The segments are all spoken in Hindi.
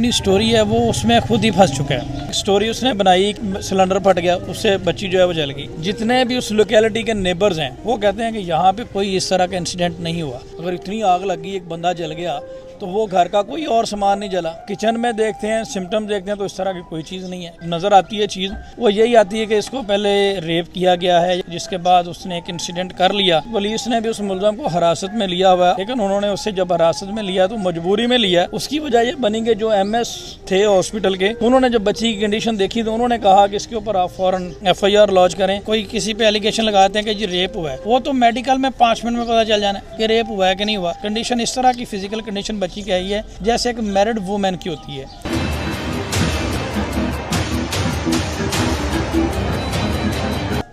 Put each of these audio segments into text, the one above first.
अपनी स्टोरी है वो उसमें खुद ही फंस चुका है। स्टोरी उसने बनाई, सिलेंडर फट गया, उससे बच्ची जो है वो जल गई। जितने भी उस लोकेलिटी के नेबर्स हैं वो कहते हैं कि यहाँ पे कोई इस तरह का इंसिडेंट नहीं हुआ। अगर इतनी आग लगी, एक बंदा जल गया, तो वो घर का कोई और सामान नहीं जला। किचन में देखते हैं, सिम्टम्स देखते हैं, तो इस तरह की कोई चीज़ नहीं है। नज़र आती है चीज़ वो यही आती है कि इसको पहले रेप किया गया है, जिसके बाद उसने एक इंसिडेंट कर लिया। पुलिस ने भी उस मुलज़म को हिरासत में लिया हुआ है, लेकिन उन्होंने उससे जब हिरासत में लिया तो मजबूरी में लिया। उसकी वजह ये बनी कि जो MS थे हॉस्पिटल के, उन्होंने जब बच्ची की कंडीशन देखी तो उन्होंने कहा कि इसके ऊपर आप फौरन FIR लॉन्च करें। कोई किसी पे एलिगेशन लगाते हैं कि जी रेप हुआ है, वो तो मेडिकल में 5 मिनट में पता चल जाना है कि रेप हुआ है कि नहीं हुआ। कंडीशन इस तरह की फिजिकल कंडीशन बच्ची की आई है जैसे एक मैरिड वुमेन की होती है।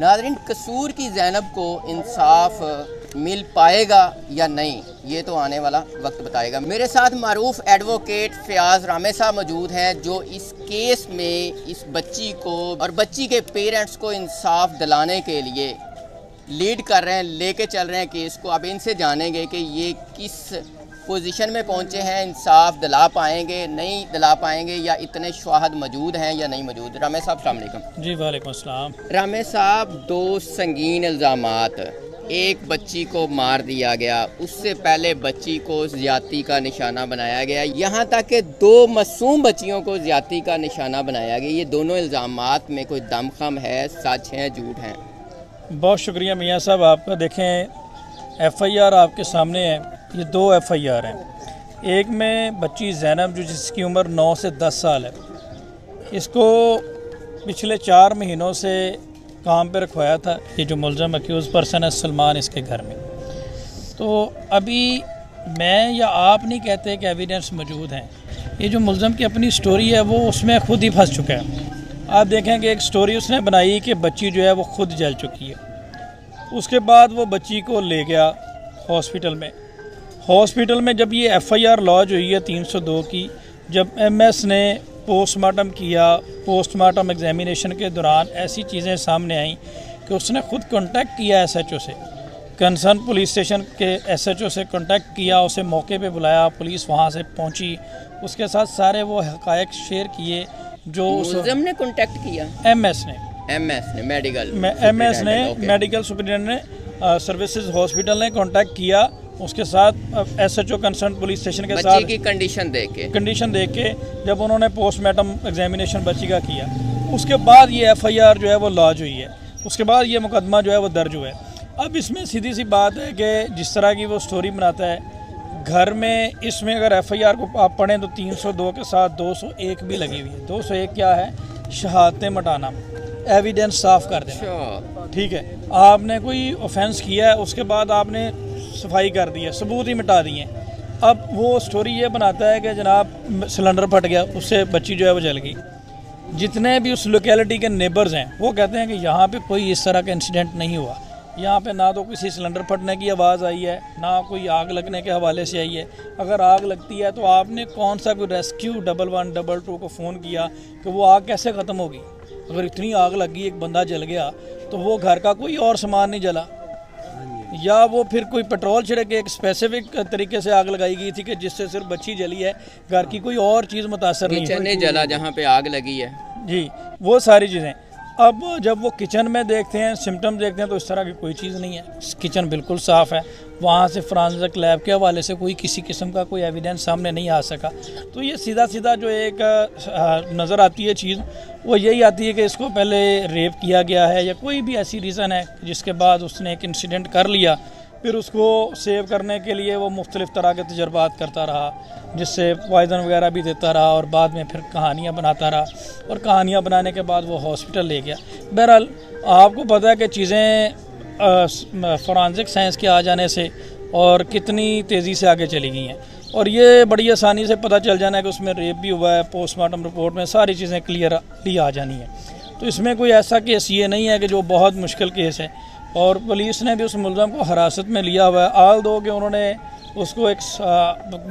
नाज़रीन, कसूर की ज़ैनब को इंसाफ मिल पाएगा या नहीं, ये तो आने वाला वक्त बताएगा। मेरे साथ मारूफ एडवोकेट फयाज रामे साहब मौजूद हैं, जो इस केस में इस बच्ची को और बच्ची के पेरेंट्स को इंसाफ दिलाने के लिए लीड कर रहे हैं, लेके चल रहे हैं केस को। अब इनसे जानेंगे कि ये किस पोजीशन में पहुंचे हैं, इंसाफ दिला पाएंगे, नहीं दिला पाएंगे, या इतने शवाहद मौजूद हैं या नहीं मौजूद। रामे साहब अस्सलाम वालेकुम। जी वालेकुम अस्सलाम। रामे साहब, 2 संगीन इल्ज़ामात, एक बच्ची को मार दिया गया, उससे पहले बच्ची को ज़्यादती का निशाना बनाया गया, यहाँ तक कि 2 मासूम बच्चियों को ज़्यादती का निशाना बनाया गया। ये दोनों इल्ज़ामात में कोई दमखम है, सच है, झूठ है? बहुत शुक्रिया मियाँ साहब आपका। देखें, FIR आपके सामने है, ये 2 FIR हैं। एक में बच्ची ज़ैनब जो जिसकी उम्र 9 से 10 साल है, इसको पिछले 4 महीनों से काम पे रखवाया था। ये जो मुलज़म अक्यूज़ पर्सन है सलमान, इसके घर में। तो अभी मैं या आप नहीं कहते कि एविडेंस मौजूद हैं। ये जो मुलज़म की अपनी स्टोरी है वो उसमें खुद ही फंस चुका है। आप देखें कि एक स्टोरी उसने बनाई कि बच्ची जो है वो खुद जल चुकी है। उसके बाद वो बच्ची को ले गया हॉस्पिटल में। हॉस्पिटल में जब ये FIR लॉन्च हुई है 302 की, जब MS ने पोस्टमार्टम किया, पोस्टमार्टम एग्जामिनेशन के दौरान ऐसी चीज़ें सामने आईं कि उसने खुद कांटेक्ट किया SHO से, कंसर्न पुलिस स्टेशन के SHO से कांटेक्ट किया, उसे मौके पे बुलाया, पुलिस वहाँ से पहुँची, उसके साथ सारे वो हक़ायक़ शेयर किए जो मुलज़म ने कांटेक्ट किया। MS ने मेडिकल सुपरिटेंडेंट ने सर्विसेज हॉस्पिटल ने कांटेक्ट किया, उसके साथ SHO कंसर्न पुलिस स्टेशन के साथ की कंडीशन देख के जब उन्होंने पोस्टमार्टम एग्जामिनेशन बच्ची का किया, उसके बाद ये FIR जो है वो लॉन्च हुई है। उसके बाद ये मुकदमा जो है वो दर्ज हुआ है। अब इसमें सीधी सी बात है कि जिस तरह की वो स्टोरी बनाता है घर में, इसमें अगर FIR को आप पढ़ें तो 302 के साथ 201 भी लगी हुई है। 201 क्या है? शहादतें मिटाना, एविडेंस साफ कर देना। ठीक है, आपने कोई ऑफेंस किया है, उसके बाद आपने सफाई कर दी है, सबूत ही मिटा दिए। अब वो स्टोरी ये बनाता है कि जनाब सिलेंडर फट गया, उससे बच्ची जो है वो जल गई। जितने भी उस लोकेलिटी के नेबर्स हैं वो कहते हैं कि यहाँ पे कोई इस तरह का इंसिडेंट नहीं हुआ। यहाँ पे ना तो किसी सिलेंडर फटने की आवाज़ आई है, ना कोई आग लगने के हवाले से आई है। अगर आग लगती है तो आपने कौन सा कोई रेस्क्यू 112 को फ़ोन किया कि वो आग कैसे ख़त्म होगी? अगर इतनी आग लगी, एक बंदा जल गया, तो वो घर का कोई और सामान नहीं जला, या वो फिर कोई पेट्रोल छिड़क के एक स्पेसिफिक तरीके से आग लगाई गई थी कि जिससे सिर्फ बच्ची जली है, घर की कोई और चीज़ मुतासर नहीं जला जहाँ पे आग लगी है। जी, वो सारी चीज़ें। अब जब वो किचन में देखते हैं, सिम्टम्स देखते हैं, तो इस तरह की कोई चीज़ नहीं है। किचन बिल्कुल साफ़ है, वहाँ से फोरेंसिक लैब के हवाले से कोई किसी किस्म का कोई एविडेंस सामने नहीं आ सका। तो ये सीधा सीधा जो एक नज़र आती है चीज़ वो यही आती है कि इसको पहले रेप किया गया है, या कोई भी ऐसी रीज़न है जिसके बाद उसने एक इंसिडेंट कर लिया, फिर उसको सेव करने के लिए वो मुख्तलिफ़ तरह के तजर्बात करता रहा, जिससे पॉइज़न वगैरह भी देता रहा, और बाद में फिर कहानियाँ बनाता रहा, और कहानियाँ बनाने के बाद वो हॉस्पिटल ले गया। बहरहाल आपको पता है कि चीज़ें फोरेंसिक साइंस के आ जाने से और कितनी तेज़ी से आगे चली गई हैं, और ये बड़ी आसानी से पता चल जाना है कि उसमें रेप भी हुआ है। पोस्टमार्टम रिपोर्ट में सारी चीज़ें क्लियरली आ जानी है। तो इसमें कोई ऐसा केस ये नहीं है कि जो बहुत मुश्किल केस है, और पुलिस ने भी उस मुलज़म को हिरासत में लिया हुआ है। आल दो कि उन्होंने उसको एक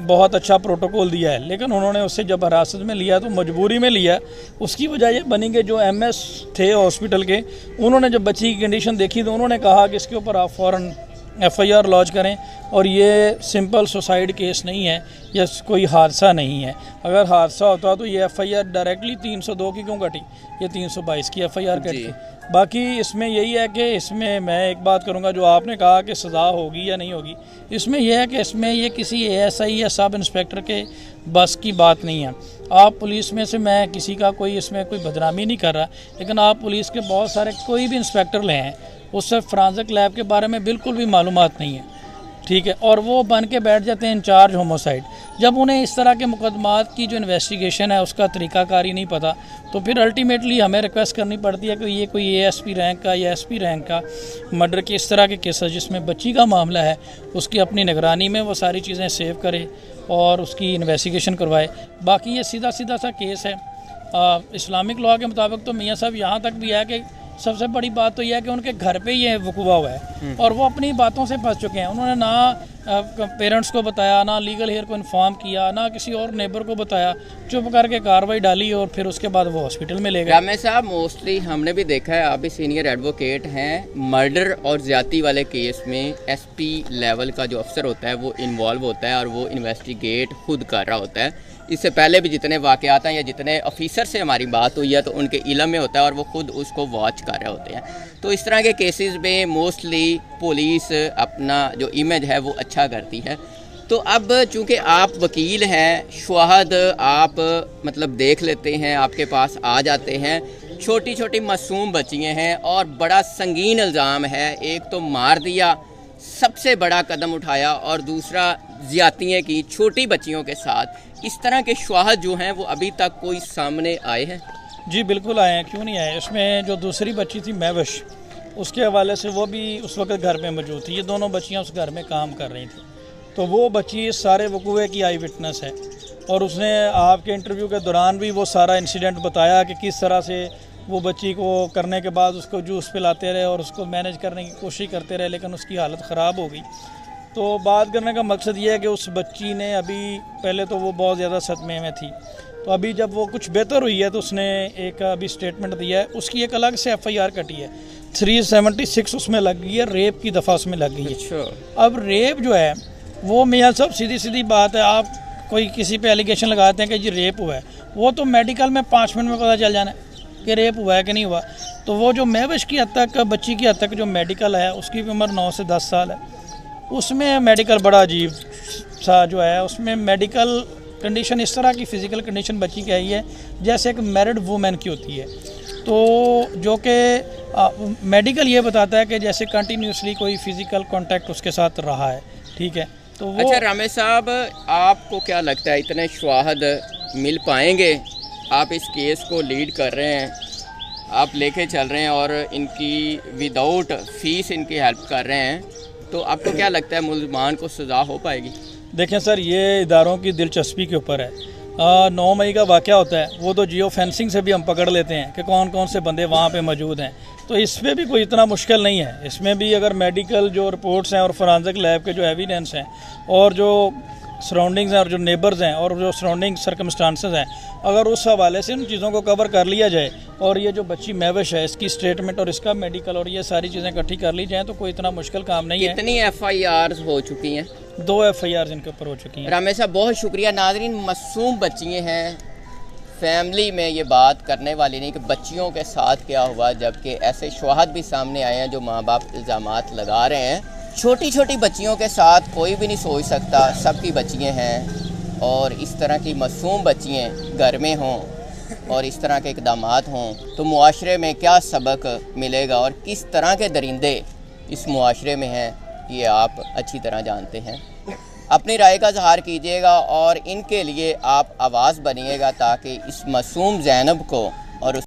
बहुत अच्छा प्रोटोकॉल दिया है, लेकिन उन्होंने उससे जब हिरासत में लिया तो मजबूरी में लिया। उसकी वजह ये बनी कि जो MS थे हॉस्पिटल के, उन्होंने जब बच्ची की कंडीशन देखी तो उन्होंने कहा कि इसके ऊपर आप फ़ौरन FIR लॉन्च करें। और ये सिंपल सुसाइड केस नहीं है या कोई हादसा नहीं है। अगर हादसा होता तो ये FIR डायरेक्टली 302 की क्यों कटी, ये 322 की FIR कटी। बाकी इसमें यही है कि इसमें मैं एक बात करूंगा, जो आपने कहा कि सज़ा होगी या नहीं होगी, इसमें यह है कि इसमें ये किसी ASI या सब इंस्पेक्टर के बस की बात नहीं है। आप पुलिस में से, मैं किसी का कोई इसमें कोई बदनामी नहीं कर रहा, लेकिन आप पुलिस के बहुत सारे कोई भी इंस्पेक्टर ले हैं, उससे फोरेंसिक लैब के बारे में बिल्कुल भी मालूमात नहीं है, ठीक है। और वो बन के बैठ जाते हैं इंचार्ज होमोसाइड। जब उन्हें इस तरह के मुकदमात की जो इन्वेस्टिगेशन है उसका तरीक़ाकार ही नहीं पता, तो फिर अल्टीमेटली हमें रिक्वेस्ट करनी पड़ती है कि ये कोई ASP रैंक का या SP रैंक का मर्डर के इस तरह के केसेस जिसमें बच्ची का मामला है, उसकी अपनी निगरानी में वो सारी चीज़ें सेव करे और उसकी इन्वेस्टिगेशन करवाए। बाकी ये सीधा सीधा सा केस है। इस्लामिक लॉ के मुताबिक तो मियाँ साहब यहाँ तक भी है कि सबसे बड़ी बात तो यह है कि उनके घर पे ये वकूआ हुआ है और वो अपनी बातों से फंस चुके हैं। उन्होंने ना पेरेंट्स को बताया, ना लीगल हेयर को इन्फॉर्म किया, ना किसी और नेबर को बताया, चुप करके कार्रवाई डाली और फिर उसके बाद वो हॉस्पिटल में ले गए। रामे साहब, मोस्टली हमने भी देखा है, आप भी सीनियर एडवोकेट हैं, मर्डर और ज़्यादती वाले केस में SP लेवल का जो अफसर होता है वो इन्वॉल्व होता है और वो इन्वेस्टिगेट खुद कर रहा होता है। इससे पहले भी जितने वाक़यात हैं या जितने ऑफिसर से हमारी बात हुई है तो उनके इल्म में होता है और वो खुद उसको वॉच कर रहे होते हैं। तो इस तरह के केसेस में मोस्टली पुलिस अपना जो इमेज है वो अच्छा करती है। तो अब चूँकि आप वकील हैं, शुहद आप मतलब देख लेते हैं, आपके पास आ जाते हैं, छोटी छोटी मासूम बच्चियाँ हैं और बड़ा संगीन इल्ज़ाम है, एक तो मार दिया, सबसे बड़ा कदम उठाया, और दूसरा ज़्यादतियाँ की छोटी बच्चियों के साथ। इस तरह के शुहद जो हैं वो अभी तक कोई सामने आए हैं? जी बिल्कुल आए हैं, क्यों नहीं आए। इसमें जो दूसरी बच्ची थी महविश, उसके हवाले से वो भी उस वक्त घर में मौजूद थी। ये दोनों बच्चियां उस घर में काम कर रही थी, तो वो बच्ची इस सारे वकूए की आई विटनेस है और उसने आपके इंटरव्यू के दौरान भी वो सारा इंसिडेंट बताया कि किस तरह से वो बच्ची को करने के बाद उसको जूस पिलाते रहे और उसको मैनेज करने की कोशिश करते रहे, लेकिन उसकी हालत ख़राब हो गई। तो बात करने का मकसद ये है कि उस बच्ची ने अभी, पहले तो वो बहुत ज़्यादा सदमे में थी, तो अभी जब वो कुछ बेहतर हुई है तो उसने एक अभी स्टेटमेंट दिया है। उसकी एक अलग से FIR कटी है, 376 उसमें लग गई है, रेप की दफ़ा उसमें लग गई है। अच्छा। अब रेप जो है वो मियाँ साहब सीधी सीधी बात है, आप कोई किसी पे एलिगेशन लगाते हैं कि जी रेप हुआ है, वो तो मेडिकल में 5 मिनट में पता चल जाना है कि रेप हुआ है कि नहीं हुआ। तो वो जो महविश की हद तक, बच्ची की हद तक जो मेडिकल है, उसकी भी उम्र 9 से 10 साल है, उसमें मेडिकल बड़ा अजीब सा जो है, उसमें मेडिकल कंडीशन इस तरह की फ़िज़िकल कंडीशन बच्ची की आई है जैसे एक मैरिड वूमेन की होती है। तो जो कि मेडिकल ये बताता है कि जैसे कंटिन्यूसली कोई फ़िज़िकल कांटेक्ट उसके साथ रहा है, ठीक है। तो वो अच्छा रामे साहब, आपको क्या लगता है इतने शुहद मिल पाएंगे? आप इस केस को लीड कर रहे हैं, आप लेके चल रहे हैं और इनकी विदाउट फीस इनकी हेल्प कर रहे हैं, तो आपको क्या लगता है मुल्ज़मान को सज़ा हो पाएगी? देखें सर, ये इदारों की दिलचस्पी के ऊपर है। 9 मई का वाक़या होता है, वो तो जियो फेंसिंग से भी हम पकड़ लेते हैं कि कौन कौन से बंदे वहाँ पे मौजूद हैं, तो इसमें भी कोई इतना मुश्किल नहीं है। इसमें भी अगर मेडिकल जो रिपोर्ट्स हैं और फोरेंसिक लैब के जो एविडेंस हैं और जो सराउंडिंग्स हैं और जो नेबर्स हैं और जो सराउंडिंग सर्कमस्टांसेस हैं, अगर उस हवाले से उन चीज़ों को कवर कर लिया जाए और ये जो बच्ची महविश है इसकी स्टेटमेंट और इसका मेडिकल और ये सारी चीज़ें इकट्ठी कर ली जाएँ तो कोई इतना मुश्किल काम नहीं है। कितनी FIRs हो चुकी हैं? 2 FIRs इनके ऊपर हो चुकी हैं। रामे साहब बहुत शुक्रिया। नाज़रीन, मासूम बच्चियाँ हैं, फैमिली में ये बात करने वाली नहीं कि बच्चियों के साथ क्या हुआ, जबकि ऐसे शुहद भी सामने आए हैं जो माँ बाप इल्ज़ामात लगा रहे हैं। छोटी छोटी बच्चियों के साथ कोई भी नहीं सोच सकता, सबकी बच्चियाँ हैं और इस तरह की मासूम बच्चियाँ घर में हों और इस तरह के इक़दामात हों तो मुआशरे में क्या सबक मिलेगा और किस तरह के दरिंदे इस मुआशरे में हैं, ये आप अच्छी तरह जानते हैं। अपनी राय का इज़हार कीजिएगा और इनके लिए आप आवाज़ बनिएगा ताकि इस मासूम ज़ैनब को